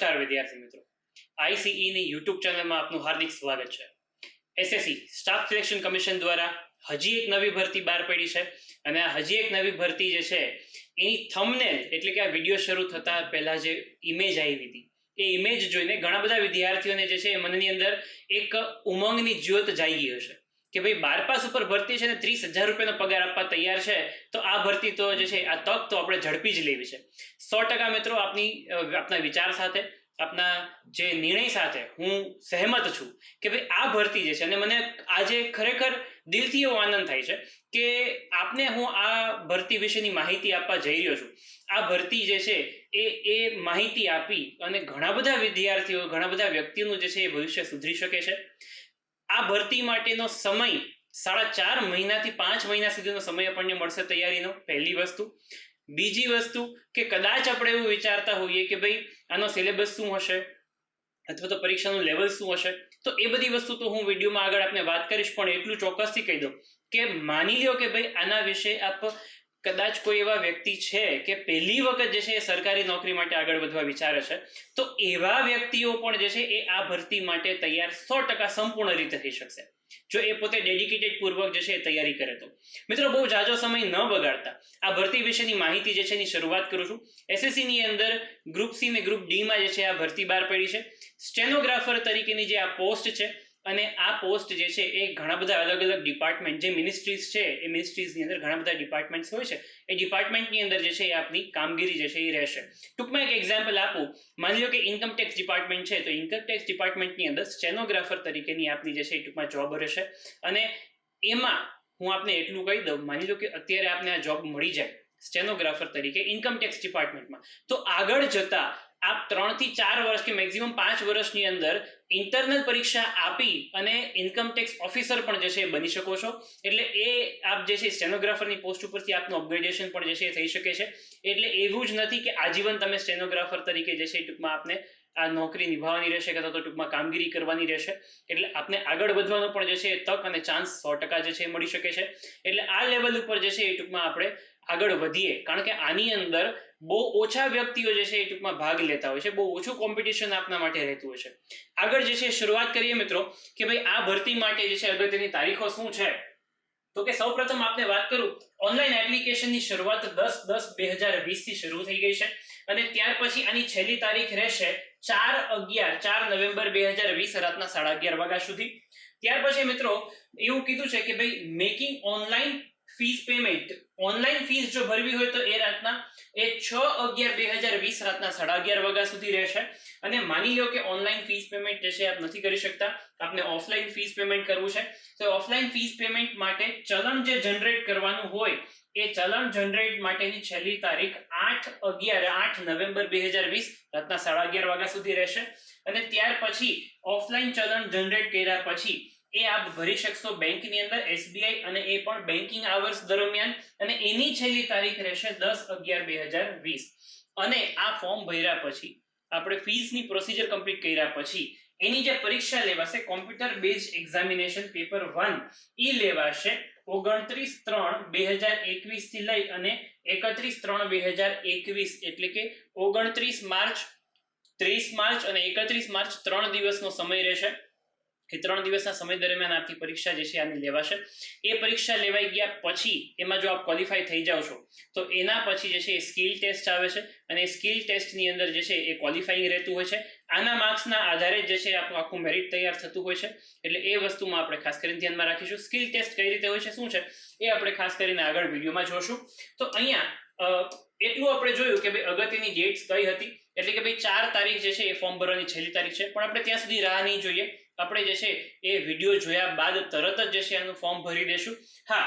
નમસ્કાર વિદ્યાર્થી મિત્રો, આઈસીઈ ની યુટ્યુબ ચેનલમાં આપનું હાર્દિક સ્વાગત છે। એસએસસી સ્ટાફ સિલેક્શન કમિશન દ્વારા હજી એક નવી ભરતી બહાર પડી છે અને આ હજી એક નવી ભરતી જે છે એની થંબનેલ એટલે કે આ વિડીયો શરૂ થતા પહેલા જે ઇમેજ આવી હતી એ ઇમેજ જોઈને ઘણા બધા વિદ્યાર્થીઓને જે છે મનની અંદર એક ઉમંગની જ્યોત જાગી હશે કે ભાઈ 12 પાસ ઉપર ભરતી છે ને 30,000 રૂપિયાનો પગાર આપવા તૈયાર છે, તો આ ભરતી તો જે છે આ તક તો આપણે ઝડપી જ લેવી છે। 100% મિત્રો આપના વિચાર સાથે આપના જે નિર્ણય સાથે હું સહેમત છું કે ભાઈ આ ભરતી જે છે, અને મને આજે ખરેખર દિલથી એવો આનંદ થાય છે કે આપને હું આ ભરતી વિશેની માહિતી આપવા જઈ રહ્યો છું। આ ભરતી જે છે એ માહિતી આપી અને ઘણા બધા વિદ્યાર્થીઓ ઘણા બધા વ્યક્તિઓનું જે છે એ ભવિષ્ય સુધરી શકે છે। આ ભરતી માટેનો સમય 4.5 મહિનાથી 5 મહિના સુધીનો સમય આપણને મળશે તૈયારીનો, પહેલી વસ્તુ। બીજી વસ્તુ કે કદાચ આપણે એવું વિચારતા હોઈએ કે ભાઈ આનો સિલેબસ શું હશે અથવા તો પરીક્ષાનું લેવલ શું હશે, તો એ બધી વસ્તુ તો હું વિડીયોમાં આગળ આપને વાત કરીશ, પણ એટલું ચોક્કસથી કહી દઉં કે માની લ્યો કે ભાઈ આના વિશે આપ કદાચ કોઈ એવા વ્યક્તિ છે કે પહેલી વખત જે છે એ સરકારી નોકરી માટે આગળ વધવા વિચારે છે, તો એવા વ્યક્તિઓ પણ જે છે એ આ ભરતી માટે તૈયાર 100% સંપૂર્ણ રીતે થઈ શકશે જો એ પોતે ડેડિકેટેડ પૂર્વક જે છે એ તૈયારી કરે તો। મિત્રો, બહુ જાજો સમય ન બગાડતા આ ભરતી વિશેની માહિતી જે છે એની શરૂઆત કરું છું। એસએસસી ની અંદર ગ્રુપ સી ને ગ્રુપ ડી માં જે છે આ ભરતી બહાર પડી છે। સ્ટેનોગ્રાફર તરીકેની જે આ પોસ્ટ છે, અને આ પોસ્ટ જે છે એ ઘણા બધા અલગ અલગ ડિપાર્ટમેન્ટ જે મિનિસ્ટ્રીઝ છે એ મિનિસ્ટ્રીઝની અંદર ઘણા બધા ડિપાર્ટમેન્ટ્સ હોય છે, એ ડિપાર્ટમેન્ટની અંદર જે છે એ આપની કામગીરી જે છે એ રહેશે। ટૂંકમાં એક એક્ઝામ્પલ આપું, માની લો કે ઇન્કમ ટેક્સ ડિપાર્ટમેન્ટ છે, તો ઇન્કમ ટેક્સ ડિપાર્ટમેન્ટની અંદર સ્ટેનોગ્રાફર તરીકેની આપની જે છે એ ટૂંકમાં જોબ રહેશે। અને એમાં હું આપને એટલું કહી દઉં, માની લો કે અત્યારે આપને આ જોબ મળી જાય સ્ટેનોગ્રાફર તરીકે ઇન્કમ ટેક્સ ડિપાર્ટમેન્ટમાં, તો આગળ જતા આપ 3 થી 4 વર્ષ કે મેક્સિમમ 5 વર્ષની અંદર ઇન્ટરનલ પરીક્ષા આપી અને ઇન્કમ ટેક્સ ઓફિસર પણ જે છે એ બની શકો છો। એટલે એ આપ જે છે સ્ટેનોગ્રાફરની પોસ્ટ ઉપરથી આપનું અપગ્રેડેશન પણ જે છે એ થઈ શકે છે। એટલે એવું જ નથી કે આજીવન તમે સ્ટેનોગ્રાફર તરીકે જે છે ટૂંકમાં આપને આ નોકરી નિભાવવાની રહેશે કે તો ટૂંકમાં કામગીરી કરવાની રહેશે, એટલે આપને આગળ વધવાનો પણ જે છે તક અને ચાન્સ 100% જે છે મળી શકે છે। એટલે આ લેવલ ઉપર જે છે એ ટૂંકમાં આપણે આગળ વધીએ, કારણ કે આની અંદર બહુ ઓછા વ્યક્તિઓ જે છે એ ટૂંકમાં ભાગ લેતા હોય છે, બહુ ઓછું કોમ્પિટિશન આપના માટે રહેતું હોય છે। આગળ જે છે શરૂઆત કરીએ મિત્રો કે ભાઈ આ ભરતી માટે જે છે અગત્યની તારીખો શું છે, તો કે સૌપ્રથમ આપને વાત કરું, ઓનલાઈન એપ્લિકેશનની શરૂઆત 10/10/2020 થી શરૂ થઈ ગઈ છે અને ત્યાર પછી આની છેલ્લી તારીખ રહેશે 4 નવેમ્બર 2020 રાતના 11:30 વાગ્યા સુધી। ત્યાર પછી મિત્રો એવું કીધું છે કે ભાઈ making online fees payment, online fees જો ભરવી હોય તો એ રાતના 6/11/2020 રાતના 11:30 વાગ્યા સુધી રહેશે। અને માની લો કે ઓનલાઈન ફીસ પેમેન્ટ જે છે આપ નથી કરી શકતા, આપને ઓફલાઈન ફીસ પેમેન્ટ કરવું છે, તો ઓફલાઈન ફીસ પેમેન્ટ માટે ચલણ જે જનરેટ કરવાનું હોય એ ચલણ જનરેટ માટેની છેલ્લી તારીખ 8 નવેમ્બર 2020 રાતના 11:30 વાગ્યા સુધી રહેશે। અને ત્યાર પછી ઓફલાઈન ચલણ જનરેટ કર્યા પછી એ આપ ભરી શકશો બેંકની અંદર, એસબીઆઈ, અને એ પણ બેન્કિંગ આવર્સ દરમિયાન, અને એની છેલ્લી તારીખ રહેશે 10/11/2020। અને આ ફોર્મ ભર્યા પછી આપણે ફીસની પ્રોસિજર કમ્પ્લીટ કર્યા પછી એની જે પરીક્ષા લેવાશે કોમ્પ્યુટર બેઝડ એક્ઝામિનેશન પેપર 1 એ લેવાશે 29/3/2021 થી લઈ અને 31/3/2021, એટલે કે 29 માર્ચ, 30 માર્ચ અને 31 માર્ચ 3 દિવસનો સમય રહેશે। એ 3 દિવસના સમય દરમિયાન આપની પરીક્ષા જે છે આની લેવાશે। એ પરીક્ષા લેવાઈ ગયા પછી એમાં જો આપ ક્વોલિફાય થઈ જાવ છો તો એના પછી જે છે એ સ્કિલ ટેસ્ટ આવે છે, અને સ્કિલ ટેસ્ટની અંદર જે છે એ ક્વોલિફાઈંગ રહેતું હોય છે। આના માર્ક્સના આધારે જે છે આપણું આખું મેરિટ તૈયાર થતું હોય છે, એટલે એ વસ્તુમાં આપણે ખાસ કરીને ધ્યાનમાં રાખીશું। સ્કિલ ટેસ્ટ કઈ રીતે હોય છે, શું છે, એ આપણે ખાસ કરીને આગળ વિડીયોમાં જોશું। તો અહીંયા એટલું આપણે જોયું કે ભાઈ અગત્યની ડેટ્સ કઈ હતી, એટલે કે ભાઈ 4 તારીખ જે છે એ ફોર્મ ભરવાની છેલ્લી તારીખ છે, પણ આપણે ત્યાં સુધી રાહ નહીં જોઈએ, આપણે જે છે એ વિડીયો જોયા બાદ તરત જ જે છે આનું ફોર્મ ભરી દેશું। હા,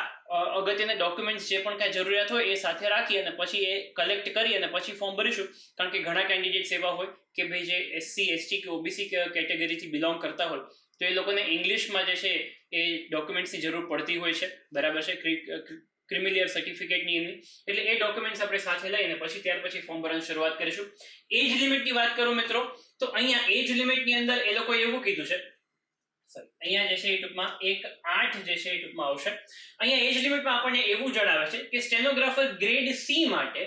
અગત્યના ડોક્યુમેન્ટ્સ જે પણ કાંઈ જરૂરિયાત હોય એ સાથે રાખી અને પછી એ કલેક્ટ કરી અને પછી ફોર્મ ભરીશું, કારણ કે ઘણા કેન્ડિડેટ્સ એવા હોય કે ભાઈ જે એસસી, એસટી કે ઓબીસી કેટેગરીથી બિલોંગ કરતા હોય, તો એ લોકોને ઇંગ્લિશમાં જે છે એ ડોક્યુમેન્ટ્સની જરૂર પડતી હોય છે, બરાબર છે, ક્રિમિલિયર સર્ટિફિકેટની એની, એટલે એ ડોક્યુમેન્ટ્સ આપણે સાથે લઈને પછી ત્યાર પછી ફોર્મ ભરવાની શરૂઆત કરીશું। એજ લિમિટની વાત કરું મિત્રો, તો અહીંયા એજ લિમિટની અંદર એ લોકોએ એવું કીધું છે, અહીંયા જે છે એ ટૂંકમાં 1/8 જે છે એ ટૂંકમાં આવશે। અહીંયા એજ લિમિટમાં આપણને એવું જણાવે છે કે સ્ટેનોગ્રાફર ગ્રેડ સી માટે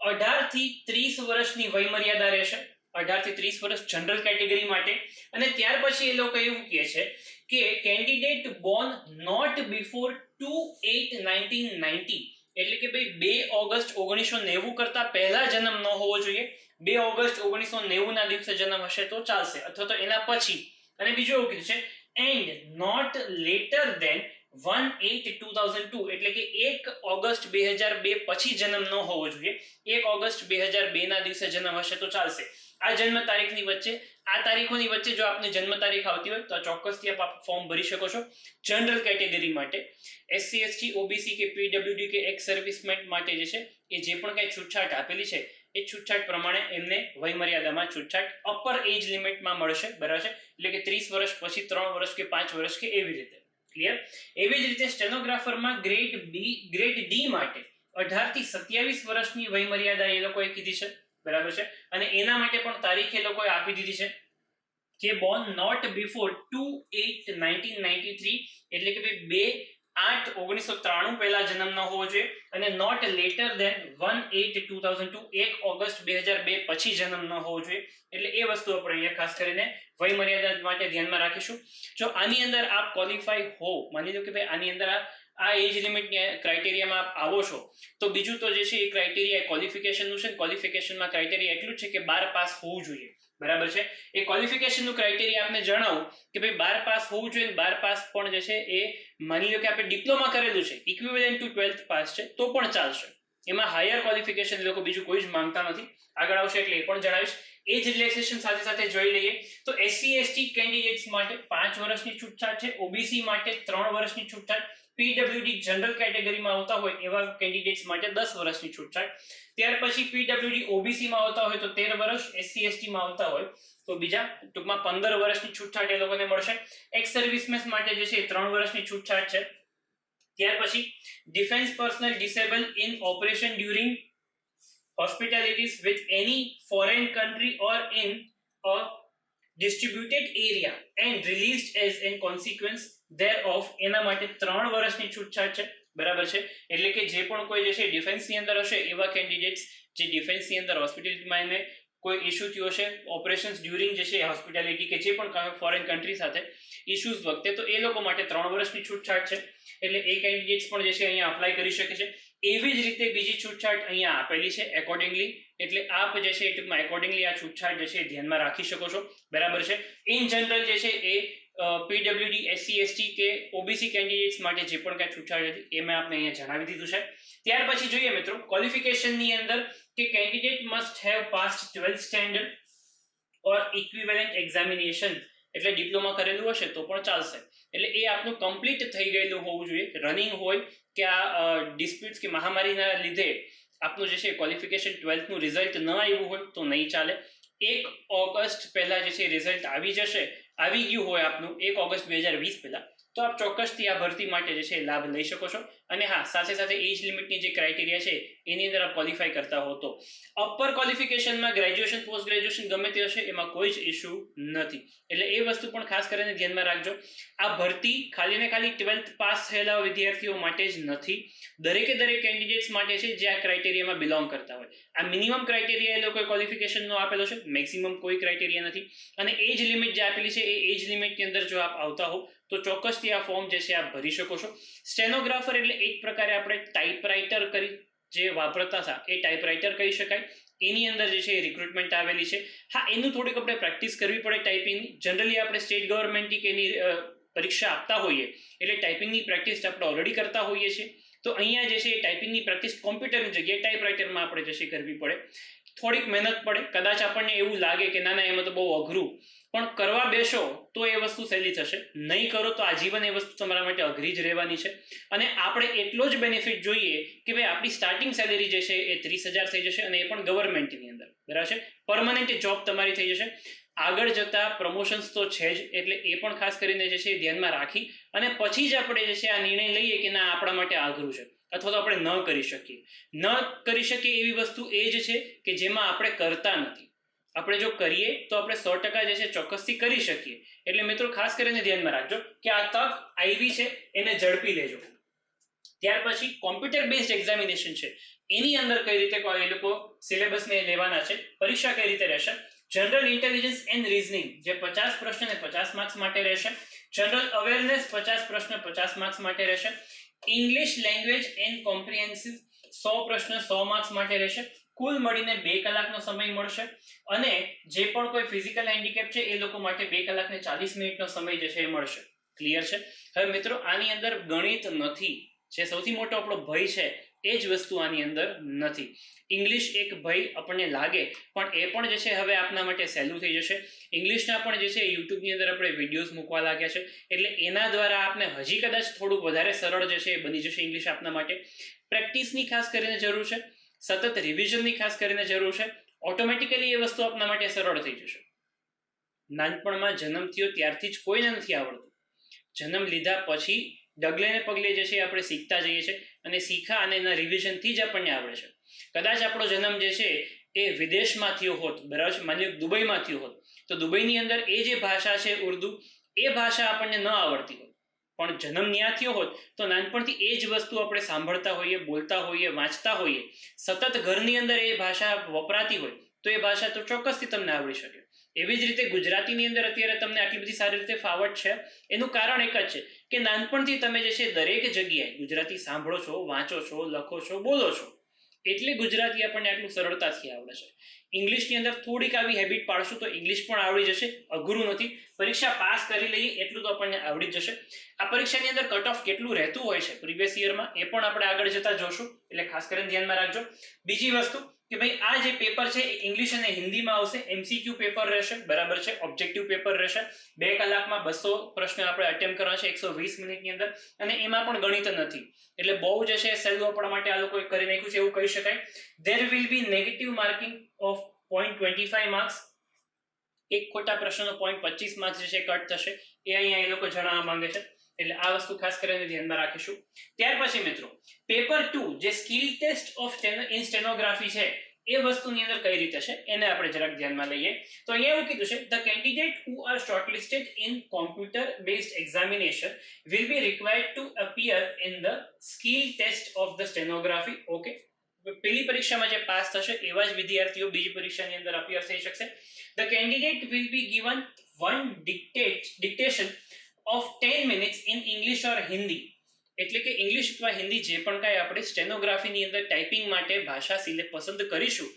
18 થી 30 વર્ષની વય મર્યાદા રહેશે, 18 થી 30 વર્ષ જનરલ કેટેગરી માટે. અને ત્યાર પછી એ લોકો એવું કહે છે કે કેન્ડિડેટ બોર્ન નોટ બિફોર 2/8/1990, એટલે કે ભાઈ 2 ઓગસ્ટ 1990 કરતા પહેલા જન્મ ન હોવો જોઈએ. 2 ઓગસ્ટ 1990 ના દિવસે જન્મ હશે તો ચાલશે, અથવા તો એના પછી. અને બીજું એવું કીધું છે એન્ડ નોટ લેટર દેન 1/8/2002, એટલે કે 1 ઓગસ્ટ 2002 પછી જન્મ ન હોવો જોઈએ. 1 ઓગસ્ટ 2002 ના દિવસે જન્મ હશે તો ચાલશે. આ જન્મ તારીખની વચ્ચે, આ તારીખોની વચ્ચે જો આપની જન્મ તારીખ આવતી હોય તો ચોક્કસથી આપ ફોર્મ ભરી શકો છો જનરલ કેટેગરી માટે. એસસી એસટી ઓબીસી કે પીડબ્લ્યુડી કે એક્સ સર્વિસમેન માટે જે છે એ જે પણ કઈ છૂટછાટ આપેલી છે એ છૂટછાટ પ્રમાણે એમને વયમર્યાદામાં છૂટછાટ અપર એજ લિમિટમાં મળશે, બરાબર છે. એટલે કે 30 વર્ષ પછી 3 વર્ષ કે 5 વર્ષ કે એવી રીતે. ક્લિયર? એવી જ રીતે સ્ટેનોગ્રાફરમાં ગ્રેડ ડી માટે 18 થી 27 વર્ષની વયમર્યાદા એ લોકોએ કીધી છે, બરાબર છે. અને એના માટે પણ તારીખ એ લોકોએ આપી દીધી છે કે બોર્ન નોટ બિફોર 2/8/1993, એટલે કે 2/8/1993 પહેલા જન્મ ન હોવો જોઈએ, અને નોટ લેટર દેન 1/8/2002, 1 ઓગસ્ટ 2002 પછી જન્મ ન હોવો જોઈએ. એટલે એ વસ્તુ આપણે અહીંયા ખાસ કરીને વયમર્યાદા માટે ધ્યાનમાં રાખીશું. જો આની અંદર આપ ક્વોલિફાય હો, માની લો કે ભાઈ આની અંદર આ એજ લિમિટ ક્રાઇટેરિયામાં આપ આવો છો, તો બીજું તો જે છે એ ક્રાઇટેરિયા ક્વોલિફિકેશનનું છે. ક્વોલિફિકેશનમાં ક્રાઇટેરિયા એટલું છે કે 12 પાસ હોવું જોઈએ, બરાબર છે. એ ક્વોલિફિકેશનનું ક્રાઇટેરિયા આપને જણાવું કે ભાઈ 12 પાસ હોવું જોઈએ. 12 પાસ પણ જે છે એ માની લો કે આપણે ડિપ્લોમા કરેલું છે, ઇક્વિવેલન્ટ ટુ 12th પાસ છે તો પણ ચાલશે. એમાં હાયર ક્વોલિફિકેશન લોકો બીજું કોઈ જ માંગતા નથી. આગળ આવશે એટલે એ પણ જણાવીશ. એજ રિલેક્સેશન સાથે સાથે જોઈ લઈએ તો એસસી એસટી કેન્ડિડેટ્સ માટે 5 વર્ષની છૂટછાટ છે, ઓબીસી માટે 3 વર્ષની છૂટછાટ, પીડબ્લ્યુડી જનરલ કેટેગરીમાં આવતા હોય એવા કેન્ડિડેટ્સ માટે 10 વર્ષની છૂટછાટ. ત્યાર પછી પીડબ્લ્યુડી ઓબીસી માં આવતા હોય તો 13 વર્ષ, એસસી એસટી માં આવતા હોય તો બીજા ટૂંકમાં 15 વર્ષની છૂટછાટ એ લોકોને મળશે. એક્સ સર્વિસમેન માટે જે છે 3 વર્ષની છૂટછાટ છે. ત્યાર પછી defence personal disable in operation during hospitalities with any foreign country or in a distributed area and released as a consequence thereof, એના માટે 3 વર્ષની છૂટછાટ છે, બરાબર છે. એટલે કે જે પણ કોઈ જે છે ડિફેન્સની અંદર હશે એવા કેન્ડિડેટ્સ જે ડિફેન્સની અંદર હોસ્પિટાલિટીમાં એને કોઈ ઇશ્યુ થયો છે, ઓપરેશન્સ ડ્યુરિંગ જે છે હોસ્પિટાલિટી કે જે પણ ફોરેન કન્ટ્રી સાથે ઇશ્યુઝ વખતે, તો એ લોકો માટે 3 વર્ષની છૂટછાટ છે. એટલે એ કેન્ડિડેટ્સ પણ જે છે અહીંયા અપ્લાય કરી શકે છે. એવી જ રીતે બીજી છૂટછાટ અહીંયા આપેલી છે એકોર્ડિંગલી, એટલે આપ જે છે ટૂંકમાં એકોર્ડિંગલી આ છૂટછાટ જે છે ધ્યાનમાં રાખી શકો છો, બરાબર છે. ઇન જનરલ જે છે એ પીડબ્લ્યુડી એસસી એસટી કે ઓબીસી કેન્ડિડેટ્સ માટે જે પણ કાંઈ છૂટછાટ હતી એ મેં આપને અહીંયા જણાવી દીધું છે. ત્યાર પછી જોઈએ મિત્રો ક્વોલિફિકેશનની અંદર કે candidate must have passed 12th standard or equivalent examination, એટલે ડિપ્લોમા કરેલું હશે તો પણ ચાલશે. એટલે એ આપનું કમ્પ્લીટ થઈ ગયેલું હોવું જોઈએ. રનિંગ હોય કે આ ડિસ્પ્યુટ્સ કે મહામારીના લીધે આપનું જે છે ક્વોલિફિકેશન 12th નું રિઝલ્ટ ન આવ્યું હોય તો નહીં ચાલે. 1 ઓગસ્ટ પહેલા જે છે રિઝલ્ટ આવી ગયું હોય આપનું 1 ઓગસ્ટ 2020 પહેલા, તો આપ ચોક્કસથી આ ભરતી માટે જે છે લાભ લઈ શકો છો. અને હા, સાથે સાથે એજ લિમિટની જે ક્રાઇટેરિયા છે એની અંદર આપ ક્વોલિફાય કરતા હો તો અપર ક્વોલિફિકેશનમાં ગ્રેજ્યુએશન પોસ્ટ ગ્રેજ્યુએશન ગમે તે હશે એમાં કોઈ જ ઇશ્યુ નથી. એટલે એ વસ્તુ પણ ખાસ કરીને ધ્યાનમાં રાખજો. આ ભરતી ખાલી ને ખાલી 12th પાસ થયેલા વિદ્યાર્થીઓ માટે જ નથી, દરેકે દરેક કેન્ડિડેટ્સ માટે છે જે આ ક્રાઇટેરિયામાં બિલોંગ કરતા હોય. આ મિનિમમ ક્રાઇટેરિયા એ લોકો ક્વોલિફિકેશનનો આપેલો છે, મેક્સિમમ કોઈ ક્રાઇટેરિયા નથી. અને એજ લિમિટ જે આપેલી છે એ એજ લિમિટની અંદર જો આપ આવતા હો તો ચોક્કસથી આ ફોર્મ જે છે આપ ભરી શકો છો. સ્ટેનોગ્રાફર એટલે એક પ્રકારે આપણે ટાઈપરાઇટર કરી જે વાપરતા હતા એ ટાઈપરાઇટર કહી શકાય. એની અંદર જે છે રિક્રુટમેન્ટ આવેલી છે. હા, એનું થોડીક આપણે પ્રેક્ટિસ કરવી પડે ટાઈપિંગની. જનરલી આપણે સ્ટેટ ગવર્મેન્ટની કે એની પરીક્ષા આપતા હોઈએ એટલે ટાઈપિંગની પ્રેક્ટિસ આપણે ઓલરેડી કરતા હોઈએ છીએ. તો અહીંયા જે છે ટાઈપિંગની પ્રેક્ટિસ કોમ્પ્યુટરની જગ્યાએ ટાઈપરાઇટરમાં આપણે જે છે કરવી પડે. થોડીક મહેનત પડે. કદાચ આપણને એવું લાગે કે ના એમાં તો બહુ અઘરું, પણ કરવા બેસો તો એ વસ્તુ સહેલી થશે. નહીં કરો તો આજીવન એ વસ્તુ તમારા માટે અઘરી જ રહેવાની છે. અને આપણે એટલો જ બેનિફિટ જોઈએ કે ભાઈ આપણી સ્ટાર્ટિંગ સેલેરી જે છે એ 30,000 થઈ જશે, અને એ પણ ગવર્મેન્ટની અંદર, બરાબર છે. પરમનન્ટ જોબ તમારી થઈ જશે. આગળ જતા પ્રમોશન્સ તો છે જ, એટલે એ પણ ખાસ કરીને જે છે ધ્યાનમાં રાખી અને પછી જ આપણે જે છે આ નિર્ણય લઈએ કે ના આપણા માટે અઘરું છે અથવા તો આપણે ન કરી શકીએ એવી વસ્તુ એ જ છે કે જેમાં આપણે કરતા નથી. આપણે જો કરીએ તો આપણે 100% જે છે ચોક્કસથી કરી શકીએ. એટલે મિત્રો ખાસ કરીને ધ્યાનમાં રાખજો કે આ તક આવી છે એને ઝડપી લેજો. ત્યાર પછી કોમ્પ્યુટર બેઝડ એક્ઝામિનેશન છે, એની અંદર કઈ રીતે એ લોકો સિલેબસને લેવાના છે, પરીક્ષા કઈ રીતે રહેશે જનરલ ઇન્ટેલિજન્સ એન્ડ રીઝનિંગ જે 50 પ્રશ્ન અને 50 માર્ક્સ માટે રહેશે. જનરલ અવેરનેસ 50 પ્રશ્ન 50 માર્ક્સ માટે રહેશે. ઇંગ્લિશ લેંગ્વેજ એન્ડ કોમ્પ્રિહેન્સિવ 100 પ્રશ્ન 100 માર્ક્સ માટે રહેશે. કુલ મળીને 2 કલાકનો સમય મળશે. અને જે પણ કોઈ ફિઝિકલ હેન્ડીકેપ છે એ લોકો માટે 2 કલાક ને 40 મિનિટનો સમય જે છે એ મળશે. ક્લિયર છે? હવે મિત્રો આની અંદર ગણિત નથી, જે સૌથી મોટો આપણો ભય છે એ જ વસ્તુ આની અંદર નથી. ઇંગ્લિશ એક ભય આપણને લાગે પણ એ પણ જે છે હવે આપના માટે સહેલું થઈ જશે. ઇંગ્લિશના પણ જે છે યુટ્યુબની અંદર આપણે વિડીયોઝ મૂકવા લાગ્યા છે, એટલે એના દ્વારા આપને હજી કદાચ થોડુંક વધારે સરળ જે છે એ બની જશે ઇંગ્લિશ આપના માટે. પ્રેક્ટિસની ખાસ કરીને જરૂર છે, સતત રિવિઝનની ખાસ કરીને જરૂર છે. ઓટોમેટિકલી એ વસ્તુ આપના માટે સરળ થઈ જશે. નાનપણમાં જન્મ થયો ત્યારથી જ કોઈને નથી આવડતું. જન્મ લીધા પછી ડગલે ને પગલે જે છે આપણે શીખતા જઈએ છીએ અને શીખા અને એના રિવિઝનથી જ આપણને આવડે છે. કદાચ આપણો જન્મ જે છે એ વિદેશમાં થયો હોત, બરાબર, માની લો દુબઈમાં થયો હોત, તો દુબઈની અંદર એ જે ભાષા છે ઉર્દુ, એ ભાષા આપણને ન આવડતી હોત. પણ જન્મ ત્યાં થયો હોત તો નાનપણથી એ જ વસ્તુ આપણે સાંભળતા હોઈએ, બોલતા હોઈએ, વાંચતા હોઈએ, સતત ઘરની અંદર એ ભાષા વપરાતી હોય તો એ ભાષા તો ચોક્કસથી તમને આવડી શકે. એવી જ રીતે ગુજરાતીની અંદર અત્યારે તમને આટલી બધી સારી રીતે ફાવટ છે, એનું કારણ એક જ છે કે નાનપણથી તમે જે છે દરેક જગ્યાએ ગુજરાતી સાંભળો છો, વાંચો છો, લખો છો, બોલો છો, એટલે ગુજરાતી આપણને આટલું સરળતાથી આવડે છે. ઇંગ્લિશની અંદર થોડીક આવી હેબિટ પાડશું તો ઇંગ્લિશ પણ આવડી જશે. અઘરું નથી, પરીક્ષા પાસ કરી લઈએ એટલું તો આપણને આવડી જશે. આ પરીક્ષાની અંદર કટ ઓફ કેટલું રહેતું હોય છે પ્રીવિયસ યરમાં એ પણ આપણે આગળ જતા જોશું, એટલે ખાસ કરીને ધ્યાનમાં રાખજો. બીજી વસ્તુ કે ભાઈ આ જે પેપર છે એ ઇંગ્લિશ અને હિન્દીમાં આવશે. MCQ પેપર રહેશે, બરાબર છે, ઓબ્જેક્ટિવ પેપર રહેશે. 2 કલાકમાં 200 પ્રશ્ન આપણે અટેમ્પ્ટ કરવાના છે 120 મિનિટની અંદર, અને એમાં પણ ગણિત નથી, એટલે બહુ જે છે સહેલું આપણા માટે આ લોકોએ કરી નાખ્યું છે એવું કહી શકાય. There will be negative marking of 0.25 marks. એક ખોટા પ્રશ્નનો 0.25 માર્ક્સ જે છે કટ થશે, એ અહીંયા એ લોકો જણાવવા માંગે છે, એટલે આ વસ્તુ ખાસ કરીને ધ્યાનમાં રાખીશું. ત્યાર પછી મિત્રો પેપર 2 જે skill test of in stenography છે એ વસ્તુની અંદર કઈ રીતે છે એને આપણે જરાક ધ્યાનમાં લઈએ. તો અહીંયા એવું કીધું છે, the candidate who are shortlisted in computer based examination will be required to appear in the skill test of the stenography. Okay, પહેલી પરીક્ષામાં જે પાસ થશે એવા જ વિદ્યાર્થીઓ બીજી પરીક્ષાની અંદર અપિયર થઈ શકશે. The candidate will be given one dictation of 10 minutes in English ઓર હિન્દી. એટલે કે ઇંગ્લિશ અથવા હિન્દી જે પણ કાંઈ આપણે સ્ટેનોગ્રાફીની અંદર ટાઈપિંગ માટે ભાષા પસંદ કરીશું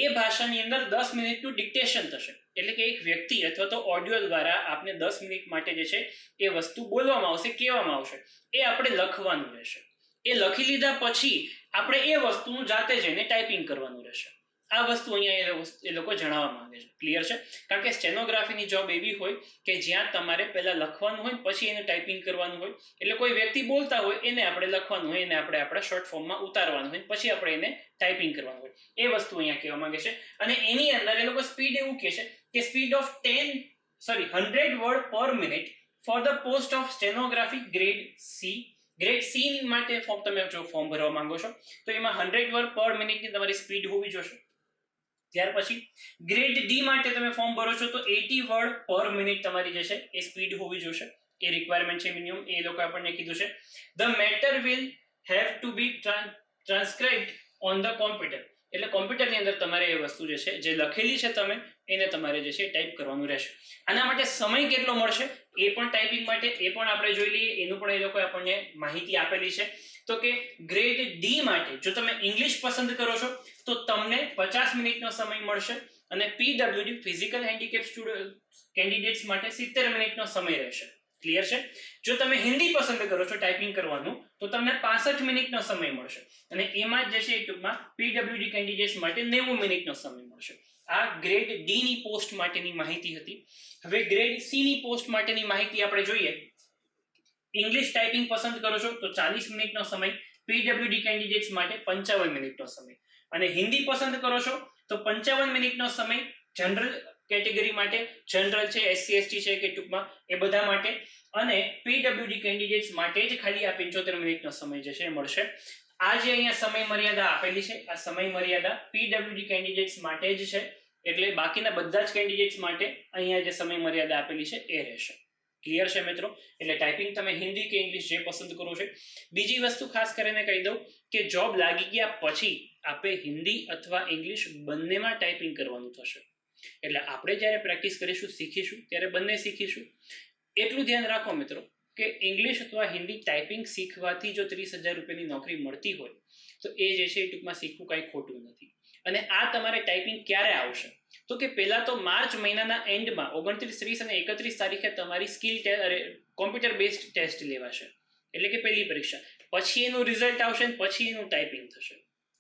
એ ભાષાની અંદર 10 મિનિટનું ડિક્ટેશન થશે. એટલે કે એક વ્યક્તિ અથવા તો ઓડિયો દ્વારા આપને 10 મિનિટ માટે જે છે એ વસ્તુ બોલવામાં આવશે, કહેવામાં આવશે, એ આપણે લખવાનું રહેશે. એ લખી લીધા પછી આપણે એ વસ્તુનું જાતે જઈને ટાઈપિંગ કરવાનું રહેશે. આ વસ્તુ અહીંયા એ લોકો જણાવવા માંગે છે. ક્લિયર છે? કારણ કે સ્ટેનોગ્રાફીની જોબ એવી હોય કે જ્યાં તમારે પહેલા લખવાનું હોય પછી એને ટાઈપિંગ કરવાનું હોય. એટલે કોઈ વ્યક્તિ બોલતા હોય એને આપણે લખવાનું હોય, એને આપણે આપણા શોર્ટ ફોર્મમાં ઉતારવાનું હોય, પછી આપણે એને ટાઈપિંગ કરવાનું હોય. એ વસ્તુ અહીંયા કહેવા માંગે છે. અને એની અંદર એ લોકો સ્પીડ એવું કહે છે કે સ્પીડ ઓફ 100 વર્ડ પર minute for the post of stenography grade C. Grade C માટે તમે જો ફોર્મ ભરવા માંગો છો તો એમાં 100 વર્ડ પર મિનિટની તમારી સ્પીડ હોવી જોઈએ. ત્યાર પછી ગ્રેડ ડી માટે તમે ફોર્મ ભરો છો તો 80 વર્ડ પર મિનિટ તમારી જે છે એ સ્પીડ હોવી જોઈએ. એ રિક્વાયરમેન્ટ છે મિનિમમ, એ લોકો આપણને કીધું છે. The matter will have to be transcribed on the computer. એટલે કોમ્પ્યુટરની અંદર તમારે એ વસ્તુ જે છે જે લખેલી છે તમે એને તમારે જે છે ટાઈપ કરવાનું રહેશે. આના માટે સમય કેટલો મળશે એ પણ ટાઈપિંગ માટે એ પણ આપણે જોઈ લઈએ. એનું પણ એ લોકો આપણને માહિતી આપેલી છે. તો કે ગ્રેડ ડી માટે જો તમે ઇંગ્લિશ પસંદ કરો છો તો તમને 50 મિનિટનો સમય મળશે, અને પીડબ્લ્યુડી ફિઝિકલ હેન્ડીકેપ કેન્ડિડેટ્સ માટે 70 મિનિટનો સમય રહેશે. ક્લિયર છે? જો તમે હિન્દી પસંદ કરો છો ટાઈપિંગ કરવાનું તો તમને 65 મિનિટનો સમય મળશે, અને એમાં જે છે ટૂંકમાં પીડબ્લ્યુડી કેન્ડિડેટ્સ માટે 90 મિનિટનો સમય મળશે. આ ગ્રેડ ડી ની પોસ્ટ માટેની માહિતી હતી. હવે ગ્રેડ સી ની પોસ્ટ માટેની માહિતી આપણે જોઈએ. ઇંગ્લિશ ટાઈપિંગ પસંદ કરો છો તો 40 મિનિટનો સમય, પીડબ્લ્યુડી કેન્ડિડેટ્સ માટે 55 મિનિટનો સમય, અને હિન્દી પસંદ કરો છો તો 55 મિનિટનો સમય જનરલ કેટેગરી માટે, જનરલ છે, SC ST છે કે ટૂંકમાં એ બધા માટે, અને પીડબ્લ્યુડી કેન્ડિડેટ્સ માટે જ ખાલી આ 75 મિનિટનો સમય જે છે મળશે. આ જે અહીંયા સમય મર્યાદા આપેલી છે આ સમય મર્યાદા પીડબ્લ્યુડી કેન્ડિડેટ્સ માટે જ છે, એટલે બાકીના બધા જ કેન્ડિડેટ્સ માટે અહીંયા જે સમય મર્યાદા આપેલી છે એ રહેશે. ક્લિયર છે મિત્રો? એટલે ટાઈપિંગ તમે હિન્દી કે ઇંગ્લિશ જે પસંદ કરો છો. બીજી વસ્તુ ખાસ કરીને કહી દઉં કે જોબ લાગી ગયા પછી આપે હિન્દી અથવા ઇંગ્લિશ બંનેમાં ટાઈપિંગ કરવાનું થશે. એટલે આપણે જ્યારે પ્રેક્ટિસ કરીશું, શીખીશું, ત્યારે બંને શીખીશું. એટલું ધ્યાન રાખો મિત્રો કે ઇંગ્લિશ અથવા હિન્દી ટાઈપિંગ શીખવાથી જો 30,000 રૂપિયાની નોકરી મળતી હોય તો એ જે છે એ ટૂંકમાં શીખવું કાંઈ ખોટું નથી. અને આ તમારે ટાઈપિંગ ક્યારે આવશે તો કે પહેલા તો માર્ચ મહિનાના એન્ડમાં 29, 30 અને 31 તારીખે તમારી સ્કિલ કોમ્પ્યુટર બેઝડ ટેસ્ટ લેવાશે, એટલે કે પહેલી પરીક્ષા. પછી એનું રિઝલ્ટ આવશે અને પછી એનું ટાઈપિંગ થશે.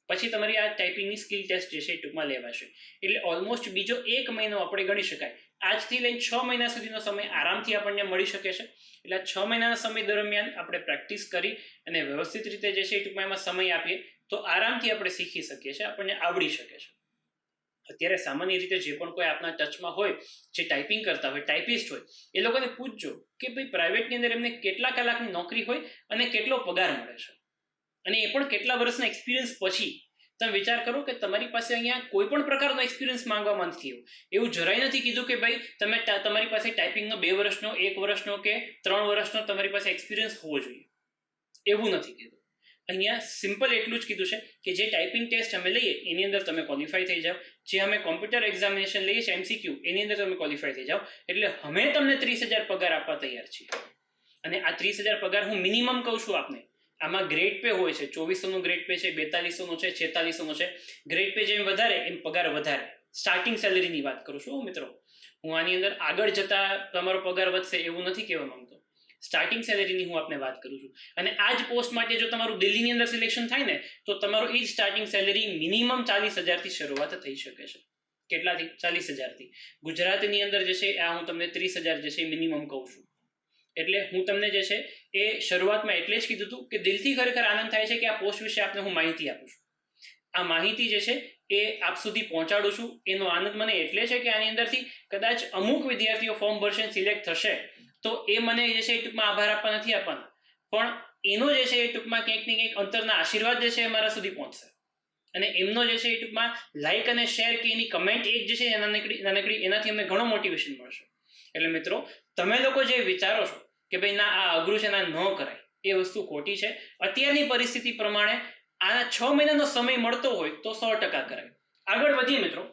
પછી તમારી આ ટાઈપિંગની સ્કિલ ટેસ્ટ જે છે એ ટૂંકમાં લેવાશે. એટલે ઓલમોસ્ટ બીજો 1 મહિનો આપણે ગણી શકાય. આજથી લઈને 6 મહિના સુધીનો સમય આરામથી આપણને મળી શકે છે. એટલે 6 મહિનાના સમય દરમિયાન આપણે પ્રેક્ટિસ કરી અને વ્યવસ્થિત રીતે જે છે એ ટૂંકમાં એમાં સમય આપીએ તો આરામથી આપણે શીખી શકીએ છીએ, આપણને આવડી શકે છે. અત્યારે સામાન્ય રીતે જે પણ કોઈ આપણા ટચમાં હોય, જે ટાઈપિંગ કરતા હોય, ટાઈપિસ્ટ હોય, એ લોકોને પૂછજો કે ભાઈ પ્રાઇવેટની અંદર એમને કેટલા કલાકની નોકરી હોય અને કેટલો પગાર મળે છે, અને એ પણ કેટલા વર્ષના એક્સપિરિયન્સ પછી. તમે વિચાર કરો કે તમારી પાસે અહીંયા કોઈ પણ પ્રકારનો એક્સપિરિયન્સ માંગવામાં નથી આવ્યો. એવું જરાય નથી કીધું કે ભાઈ તમે તમારી પાસે ટાઈપિંગનો 2 વર્ષનો, 1 વર્ષનો કે 3 વર્ષનો તમારી પાસે એક્સપિરિયન્સ હોવો જોઈએ, એવું નથી કીધું. અહીંયા સિમ્પલ એટલું જ કીધું છે કે જે ટાઈપિંગ ટેસ્ટ અમે લઈએ એની અંદર તમે ક્વોલિફાય થઈ જાઓ, જે અમે કોમ્પ્યુટર એક્ઝામિનેશન લઈએ છીએ MCQ એની અંદર તમે ક્વોલિફાય થઈ જાઓ, એટલે અમે તમને 30,000 પગાર આપવા તૈયાર છીએ. અને આ 30,000 પગાર હું મિનિમમ કહું છું આપને. આમાં ગ્રેડ પે હોય છે, 2400નું ગ્રેડ પે છે, 4200નું છે, 4600નું છે. ગ્રેડ પે જેમ વધારે એમ પગાર વધારે. સ્ટાર્ટિંગ સેલેરીની વાત કરું છું મિત્રો. હું આની અંદર આગળ જતા તમારો પગાર વધશે એવું નથી કહેવા માંગતો. સ્ટાર્ટિંગ સેલેરીની હું આપને વાત કરું છું. અને આ જ પોસ્ટ માટે જો તમારું દિલ્હીની અંદર સિલેક્શન થાય ને તો તમારું એ જ સ્ટાર્ટિંગ સેલેરી મિનિમમ 40,000થી શરૂઆત થઈ શકે છે. કેટલાથી? 40,000થી. ગુજરાતની અંદર જે છે આ હું તમને 30,000 જે છે મિનિમમ કહું છું. એટલે હું તમને જે છે એ શરૂઆતમાં એટલે જ કીધું હતું કે દિલથી ખરેખર આનંદ થાય છે કે આ પોસ્ટ વિશે આપને હું માહિતી આપું છું. આ માહિતી જે છે એ આપ સુધી પહોંચાડું છું. એનો આનંદ મને એટલે છે કે આની અંદરથી કદાચ અમુક વિદ્યાર્થીઓ ફોર્મ ભરશે, સિલેક્ટ થશે તો એ મને જે છે એ ટૂંકમાં આભાર આપવા નથી આપવાના, પણ એનો જે છે એ ટૂંકમાં ક્યાંક ને ક્યાંક અંતરના આશીર્વાદ જે છે એ મારા સુધી પહોંચશે. અને એમનો જે છે એ ટૂંકમાં લાઇક અને શેર કે એની કમેન્ટ એક જે છે નાનકડી એનાથી અમને ઘણો મોટિવેશન મળશે. એટલે મિત્રો તમે લોકો જે વિચારો છો કે ભાઈ ના આ અઘરું છે, ના ન કરાય, એ વસ્તુ ખોટી છે. અત્યારની પરિસ્થિતિ પ્રમાણે આ 6 મહિનાનો સમય મળતો હોય તો 100% કરાય. આગળ વધીએ મિત્રો.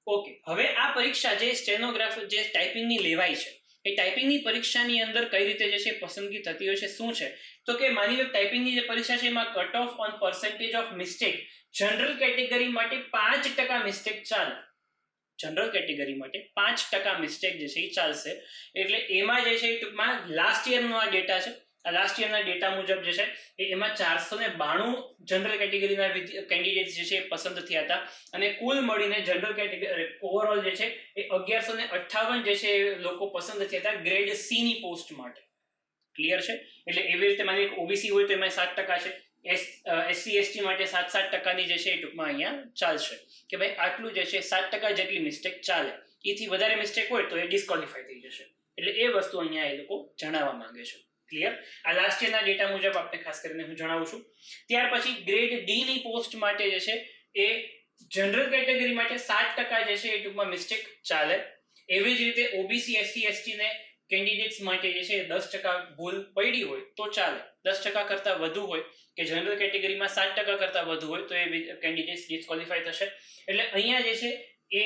ઓકે, હવે આ પરીક્ષા જે સ્ટેનોગ્રાફર જે ટાઈપિંગની લેવાય છે એ ટાઈપિંગની પરીક્ષાની અંદર કઈ રીતે જે છે પસંદગી થતી હોય છે, શું છે તો કે માની લો ટાઈપિંગની જે પરીક્ષા છે એમાં cut off on percentage of mistake general category માટે 5% મિસ્ટેક ચાલે. જનરલ કેટેગરી માટે 5% મિસ્ટેક જે છે એ ચાલશે. એટલે એમાં જે છે એ ટૂંકમાં લાસ્ટ યરનો આ ડેટા છે. આ લાસ્ટ યરના ડેટા મુજબ જે છે એમાં 492 જનરલ કેટેગરીના કેન્ડિડેટ્સ જે છે એ પસંદ થયા હતા. અને કુલ મળીને જનરલ કેટેગરી ઓવરઓલ જે છે એ 1158 જે છે એ લોકો પસંદ થયા હતા ગ્રેડ સી ની પોસ્ટ માટે. ક્લિયર છે? એટલે એવી રીતે માની ઓબીસી હોય તો એમાં 7% છે, એસસી એસટી માટે 7-7%ની જે છે એ ટૂંકમાં અહીંયા ચાલશે કે ભાઈ આટલું જે છે 7% જેટલી મિસ્ટેક ચાલે. એથી વધારે મિસ્ટેક હોય તો એ ડિસ્કોલિફાય થઈ જશે. એટલે એ વસ્તુ અહીંયા એ લોકો જણાવવા માંગે છે. ક્લિયર? આ લાસ્ટ યરના ડેટા મુજબ આપણે ખાસ કરીને હું જણાવું છું. ત્યાર પછી ગ્રેડ ડી ની પોસ્ટ માટે જે છે એ જનરલ કેટેગરી માટે 7% જે છે એ ટૂંકમાં મિસ્ટેક ચાલે. એવી જ રીતે ઓબીસી એસસી એસટી ને કેન્ડિડેટ્સ માટે જે છે 10% ભૂલ પડી હોય તો ચાલે. 10% કરતાં વધુ હોય કે જનરલ કેટેગરીમાં 7% કરતાં વધુ હોય તો એ કેન્ડિડેટ્સ ડિસ્કોલિફાય થશે. એટલે અહીંયા જે છે એ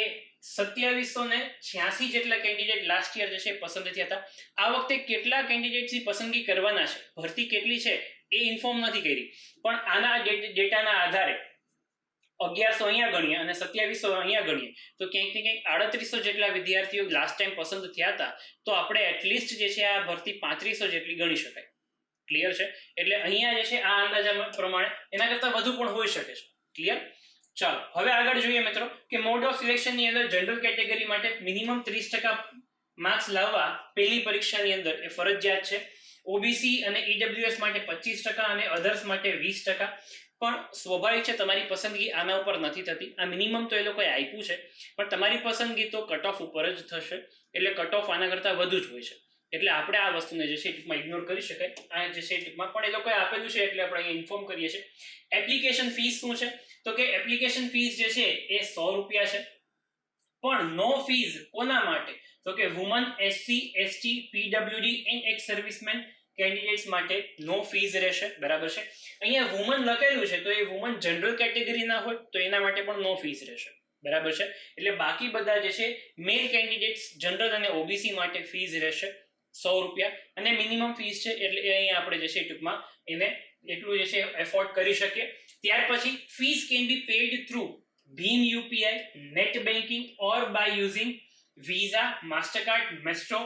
2786 જેટલા કેન્ડિડેટ લાસ્ટ યર જે છે પસંદ થયા હતા. આ વખતે કેટલા કેન્ડિડેટ્સની પસંદગી કરવાના છે, ભરતી કેટલી છે એ ઇન્ફોર્મ નથી કરી, પણ આના ડેટાના આધારે 1100 અહીંયા ગણીએ અને 2700 અહીંયા ગણીએ તો ક્યાંક ને ક્યાંક 3800 જેટલા વિદ્યાર્થીઓ લાસ્ટ ટાઈમ પસંદ થયા હતા. તો આપણે એટલીસ્ટ જે છે આ ભરતી 3500 જેટલી ગણી શકાય. ક્લિયર છે? એટલે અહીંયા જે છે આ અંદાજા પ્રમાણે એના કરતાં વધુ પણ હોઈ શકે છે. ક્લિયર? ચાલો હવે આગળ જોઈએ મિત્રો કે મોડ ઓફ સિલેક્શનની અંદર જનરલ કેટેગરી માટે મિનિમમ 30% માર્ક્સ લાવવા પહેલી પરીક્ષાની અંદર એ ફરજિયાત છે. ઓબીસી અને ઈડબ્લ્યુએસ માટે 25% અને અધર્સ માટે 20%. પણ સ્વાભાવિક છે તમારી પસંદગી આના ઉપર નથી થતી. આ મિનિમમ તો એ લોકોએ આપ્યું છે, પણ તમારી પસંદગી તો કટ ઓફ ઉપર જ થશે. એટલે કટ ઓફ આના કરતાં વધુ જ હોય છે. એટલે આપણે આ વસ્તુને જે છે ટૂંકમાં ઇગ્નોર કરી શકાય. આ જે છે ટૂંકમાં પણ એ લોકોએ આપેલું છે એટલે આપણે અહીંયા ઇન્ફોર્મ કરીએ છીએ. એપ્લિકેશન ફીસ શું છે તો કે એપ્લિકેશન ફીસ જે છે એ 100 રૂપિયા છે. પણ નો ફીસ કોના માટે તો કે woman, SC ST, PWD and x servicemen candidates માટે નો ફીસ રહેશે, બરાબર છે. અહીંયા વુમન લખેલું છે તો એ વુમન જનરલ કેટેગરીના હોય તો એના માટે પણ નો ફીસ રહેશે, બરાબર છે. એટલે બાકી બધા જે છે મેલ કેન્ડિડેટ્સ જનરલ અને ઓબીસી માટે ફીસ રહેશે ₹100 અને મિનિમમ ફીસ છે એટલે અહીંયા આપણે જે છે ટૂંકમાં એને એટલું જે છે એફોર્ડ કરી શકીએ. ત્યાર પછી fees can be paid through ભીમ UPI, net banking or by using Visa, Mastercard, Maestro,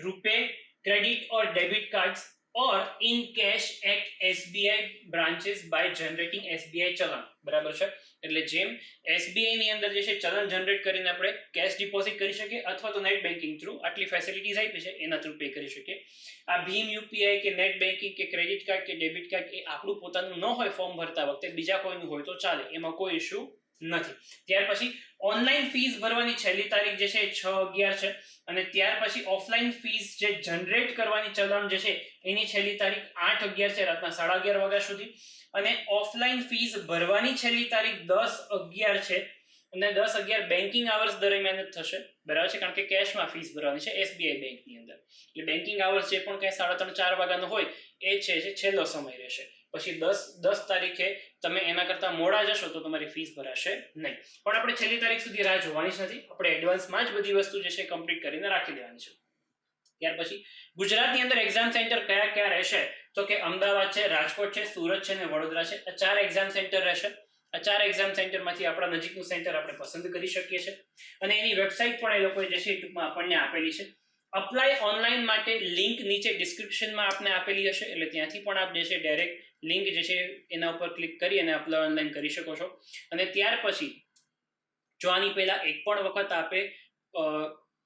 RuPay, credit or debit cards or in cash at SBI branches by generating SBI ચલણ, બરાબર છે. એટલે જેમ SBI ની અંદર જે છે ચલણ જનરેટ કરીને આપણે કેશ ડિપોઝિટ કરી શકીએ અથવા તો નેટ બેન્કિંગ થ્રુ આટલી ફેસિલિટીઝ આપી છે એના થ્રુ પે કરી શકીએ. આ ભીમ યુપીઆઈ કે નેટ બેન્કિંગ કે ક્રેડિટ કાર્ડ કે ડેબિટ કાર્ડ એ આપણું પોતાનું ન હોય ફોર્મ ભરતા વખતે બીજા કોઈનું હોય તો ચાલે, એમાં કોઈ ઇશ્યુ નથી. ત્યાર પછી ઓનલાઈન ફીસ ભરવાની છેલ્લી તારીખ જે છે 6/11 છે અને ત્યાર પછી ઓફલાઈન ફીસ જે જનરેટ કરવાની ચલણ જે છે એની છેલ્લી તારીખ 8/11 છે રાતના 11:30 વાગ્યા સુધી અને ઓફલાઈન ફીસ ભરવાની છેલ્લી તારીખ 10/11 છે અને 10/11 બેન્કિંગ આવર્સ દરમિયાન જ થશે, બરાબર છે, કારણ કે કેશમાં ફીસ ભરવાની છે એસબીઆઈ બેંકની અંદર. એટલે બેન્કિંગ આવર્સ જે પણ કંઈ 3:30-4 વાગ્યાનો હોય એ છે જે છેલ્લો સમય રહેશે. પછી 10 તારીખે તમે એના કરતા મોડા જશો તો તમારી ફીસ ભરાશે નહીં. પણ આપણે છેલ્લી તારીખ સુધી રાહ જોવાની જ નથી, આપણે એડવાન્સમાં જ બધી વસ્તુ જે છે કમ્પ્લીટ કરીને રાખી દેવાની છે. ત્યાર પછી ગુજરાતની અંદર એક્ઝામ સેન્ટર કયા કયા રહેશે તો કે અમદાવાદ છે, રાજકોટ છે, સુરત છે અને વડોદરા છે. આ 4 એક્ઝામ સેન્ટર રહેશે. આ 4 એક્ઝામ સેન્ટરમાંથી આપણા નજીકનું સેન્ટર આપણે પસંદ કરી શકીએ છીએ અને એની વેબસાઇટ પણ એ લોકોએ જે છે ટૂંકમાં આપણને આપેલી છે. અપ્લાય ઓનલાઈન માટે લિંક નીચે ડિસ્ક્રિપ્શનમાં આપને આપેલી હશે એટલે ત્યાંથી પણ આપ જે છે ડાયરેક્ટ લિંક જે છે એના ઉપર ક્લિક કરી અને અપ્લાય ઓનલાઈન કરી શકો છો. અને ત્યાર પછી જો આની પહેલા એક પણ વખત આપે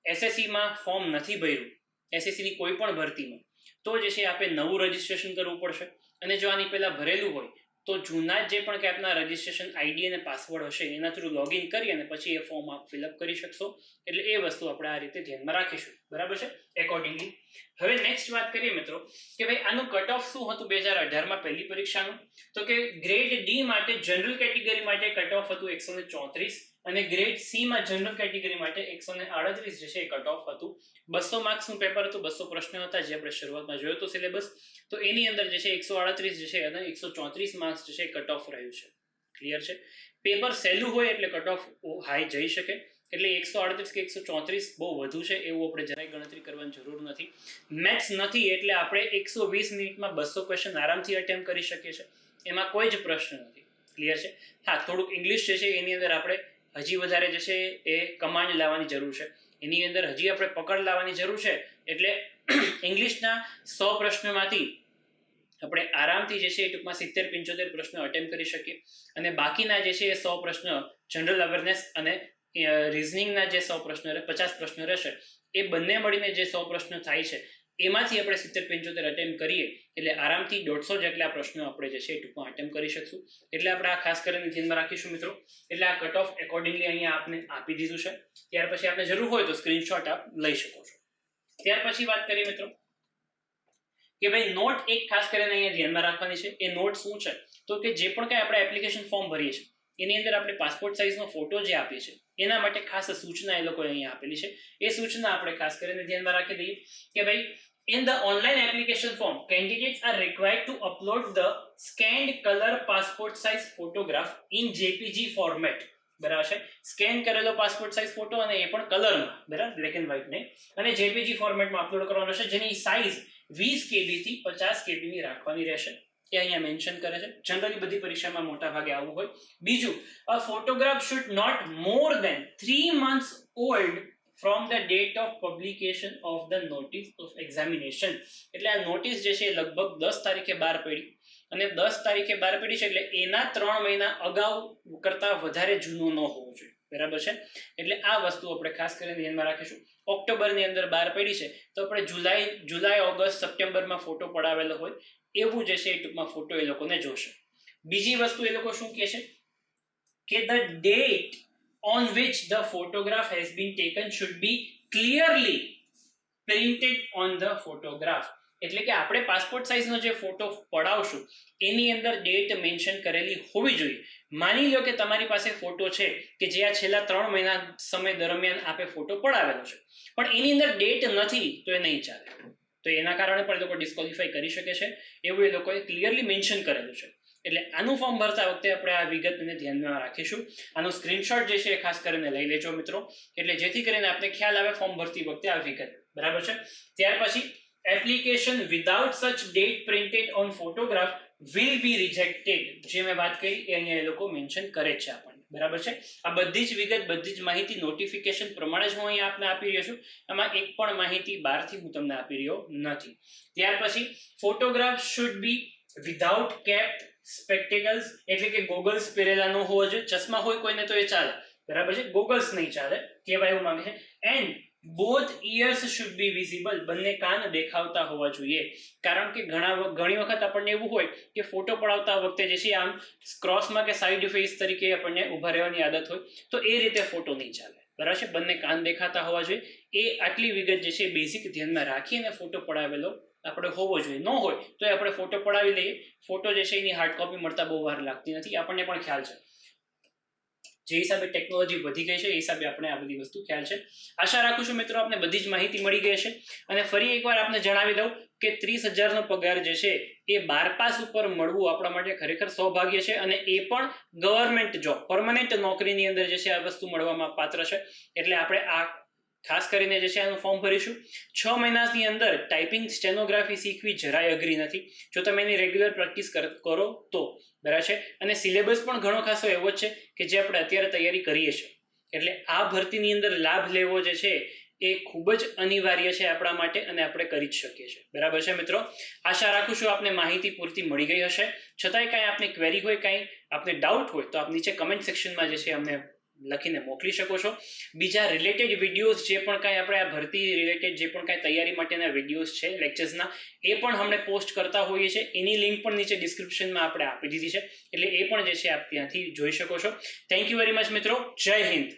એસએસસીમાં ફોર્મ નથી ભર્યું, એસએસસીની કોઈ પણ ભરતીમાં, તો જે છે આપે નવું રજીસ્ટ્રેશન કરવું પડશે. અને જો આની પહેલા ભરેલું હોય તો જૂના જે પણ કે આપના રજીસ્ટ્રેશન આઈડી અને પાસવર્ડ હશે એના થ્રુ લોગિન કરી અને પછી એ ફોર્મ આપ ફિલઅપ કરી શકશો. એટલે એ વસ્તુ આપણે આ રીતે ધ્યાનમાં રાખીશું, બરાબર છે, એકોર્ડિંગલી. હવે નેક્સ્ટ વાત કરીએ મિત્રો કે ભાઈ આનું કટ ઓફ શું હતું 2018માં પહેલી પરીક્ષાનું, તો કે ગ્રેડ ડી માટે જનરલ કેટેગરી માટે કટ ઓફ હતું 134 અને ગ્રેડ સી માં જનરલ કેટેગરી માટે 138 જે છે કટ ઓફ હતું. 200 માર્ક્સનું પેપર હતું, 200 પ્રશ્નો હતા જે આપણે શરૂઆતમાં જોયો હતો સિલેબસ. તો એની અંદર જે છે 138 જે છે અને 134 માર્ક્સ જે છે કટ ઓફ રહ્યું છે. ક્લિયર છે. પેપર સહેલું હોય એટલે કટ ઓફ હાઈ જઈ શકે, એટલે 138 કે 134 બહુ વધુ છે એવું આપણે જરાય ગણતરી કરવાની જરૂર નથી. મેથ્સ નથી એટલે આપણે 120 મિનિટમાં 200 ક્વેશ્ચન આરામથી અટેમ્પ્ટ કરી શકીએ છીએ, એમાં કોઈ જ પ્રશ્ન નથી. ક્લિયર છે. હા, થોડુંક ઇંગ્લિશ જે છે એની અંદર આપણે હજી વધારે જે છે એ કમાન્ડ લાવવાની જરૂર છે, એની અંદર હજી આપણે પકડ લાવવાની જરૂર છે. એટલે ઇંગ્લિશના 100 પ્રશ્નોમાંથી આપણે આરામથી જે છે એ ટૂંકમાં 70-75 પ્રશ્નો અટેમ્પ્ટ કરી શકીએ અને બાકીના જે છે એ 100 પ્રશ્ન જનરલ અવેરનેસ અને રિઝનિંગના જે 100 પ્રશ્નો 50 પ્રશ્નો રહેશે એ બંને મળીને જે 100 પ્રશ્નો થાય છે એમાંથી આપણે 70-75 અટેમ્પ્ટ કરીએ એટલે આરામથી 150 જેટલા પ્રશ્નો આપણે જે છે એ ટૂંકમાં અટેમ્પ્ટ કરી શકશું. એટલે આપણે આ ખાસ કરીને ધ્યાનમાં રાખીશું મિત્રો. એટલે આ કટ ઓફ એકોર્ડિંગલી અહીંયા આપને આપી દીધું છે. ત્યાર પછી આપણે જરૂર હોય તો સ્ક્રીનશોટ આપ લઈ શકો છો. ત્યાર પછી વાત કરીએ મિત્રો કે ભાઈ નોટ એક ખાસ કરીને અહીંયા ધ્યાનમાં રાખવાની છે. એ નોટ શું છે તો કે જે પણ કંઈ આપણે એપ્લિકેશન ફોર્મ ભરીએ છીએ એની અંદર આપણે પાસપોર્ટ સાઇઝનો ફોટો જે આપીએ છીએ એના માટે ખાસ સૂચના એ લોકોએ અહીંયા આપેલી છે. એ સૂચના આપણે ખાસ કરીને ધ્યાનમાં રાખી દઈએ કે ભાઈ in the online application form candidates are required to upload the scanned color passport size photograph in JPG format. બરાબર છે. સ્કેન કરેલો પાસપોર્ટ સાઇઝ ફોટો અને એ પણ કલરમાં, બરાબર, બ્લેક એન્ડ વ્હાઇટ ને, અને જેપીજી ફોર્મેટમાં અપલોડ કરવાનો છે જેની સાઇઝ 20 KB થી 50 KB ની રાખવાની રહેશે. એ અહીંયા મેન્શન કરે છે. જનરલી બધી પરીક્ષામાં મોટા ભાગે આવું હોય. બીજું, a photograph should not more than 3 months old from the date of publication of the notice of examination. એટલે આ નોટિસ જે છે લગભગ 10 તારીખે બહાર પડી અને 10 તારીખે બહાર પડી છે એટલે એના 3 મહિના અગાઉ કરતા વધારે જૂનો ન હોવો જોઈએ, બરાબર છે. એટલે આ વસ્તુ આપણે ખાસ કરીને ધ્યાનમાં રાખીશું. ઓક્ટોબરની અંદર બહાર પડી છે તો આપણે જુલાઈ ઓગસ્ટ સપ્ટેમ્બરમાં ફોટો પડાવેલો હોય એવું જે છે એ ટૂંકમાં ફોટો એ લોકોને જોશે. બીજી વસ્તુ એ લોકો શું કહે છે કે the date on which the photograph has been taken should be clearly printed on the photograph. એટલે કે આપણે પાસપોર્ટ સાઇઝનો જે ફોટો પડાવશું એની અંદર ડેટ મેન્શન કરેલી હોવી જોઈએ. માની લો કે તમારી પાસે ફોટો છે કે જે આ છેલ્લા 3 મહિના સમય દરમિયાન આપે ફોટો પડાવેલો છે પણ એની અંદર ડેટ નથી તો એ નહીં ચાલે. તો એના કારણે પણ એ લોકો ડિસ્કોલિફાઈ કરી શકે છે, એવું એ લોકોએ ક્લિયરલી મેન્શન કરેલું છે. એટલે આનું ફોર્મ ભરતા વખતે આપણે આ વિગતને ધ્યાનમાં રાખીશું. આનો સ્ક્રીનશોટ જે છે એ ખાસ કરીને લઈ લેજો મિત્રો, એટલે જેથી કરીને આપણે ખ્યાલ આવે ફોર્મ ભરતી વખતે આ વિગત. બરાબર છે. ત્યાર પછી application without such date printed on photograph will be rejected, જે મેં વાત કરી એ અહીંયા એ લોકો મેન્શન કરે છે આપણને. બરાબર છે. આ બધી જ વિગત, બધી જ માહિતી નોટિફિકેશન પ્રમાણે જ હું અહીંયા આપને આપી રહ્યો છું. આમાં એક પણ માહિતી બહારથી હું તમને આપી રહ્યો નથી. ત્યાર પછી photograph should be without cap spectacles, એટલે કે ગોગલ્સ પહેરેલા ન હોવા જોઈએ. ચશ્મા હોય કોઈને તો એ ચાલે, બરાબર છે, ગોગલ્સ નહીં ચાલે, કહેવાય એવું માંગે છે. And both ears should be visible, બંને કાન દેખાવતા હોવા જોઈએ. કારણ કે ઘણી વખત આપણને એવું હોય કે ફોટો પડાવતા વખતે જે છે આમ ક્રોસમાં કે સાઈડ ફેસ તરીકે આપણને ઊભા રહેવાની આદત હોય, તો એ રીતે ફોટો નહીં ચાલે. બરાબર છે. બંને કાન દેખાતા હોવા જોઈએ. એ આટલી વિગત જે છે બેઝિક ધ્યાનમાં રાખીને ફોટો પડાવેલો આપણે હોવો જોઈએ. ન હોય તો આપણે ફોટો પડાવી લઈએ. ફોટો જે છે એની હાર્ડ કોપી મળતા બહુ વાર લાગતી નથી, આપણને પણ ખ્યાલ છે. જે હિસાબે ટેકનોલોજી વધી ગઈ છે એ હિસાબે આપણે આ બધી વસ્તુ ખ્યાલ છે. આશા રાખું છું મિત્રો આપને બધી જ માહિતી મળી ગઈ છે. અને ફરી એકવાર આપને જણાવી દઉં કે 30,000નો પગાર જે છે એ 12 પાસ ઉપર મળવું આપણા માટે ખરેખર સૌભાગ્ય છે, અને એ પણ ગવર્મેન્ટ જોબ, પરમનન્ટ નોકરીની અંદર જે છે આ વસ્તુ મળવામાં પાત્ર છે. એટલે આપણે આ ખાસ કરીને જે છે આનું ફોર્મ ભરીશું. 6 મહિનાની અંદર ટાઈપિંગ સ્ટેનોગ્રાફી શીખવી જરાય અઘરી નથી, જો તમે એની રેગ્યુલર પ્રેક્ટિસ કરો તો. બરાબર છે. અને સિલેબસ પણ ઘણો ખાસો એવો જ છે કે જે આપણે અત્યારે તૈયારી કરીએ છીએ. એટલે આ ભરતીની અંદર લાભ લેવો જે છે એ ખૂબ જ અનિવાર્ય છે આપણા માટે, અને આપણે કરી જ શકીએ છીએ. બરાબર છે મિત્રો. આશા રાખું છું આપને માહિતી પૂરતી મળી ગઈ હશે. છતાંય કાંઈ આપને ક્વેરી હોય, કાંઈ આપને ડાઉટ હોય તો આપ નીચે કમેન્ટ સેક્શનમાં જે છે અમને લખીને મોકલી શકો છો. બીજા રિલેટેડ વિડીયોઝ જે પણ કાંઈ આપણે આ ભરતી રિલેટેડ જે પણ કાંઈ તૈયારી માટેના વિડીયોઝ છે લેક્ચર્સના, એ પણ આપણે પોસ્ટ કરતા હોઈએ છીએ. એની લિંક પણ નીચે ડિસ્ક્રિપ્શનમાં આપણે આપી દીધી છે, એટલે એ પણ જે છે આપ ત્યાંથી જોઈ શકો છો. થેન્ક યુ વેરી મચ મિત્રો. જય હિન્દ.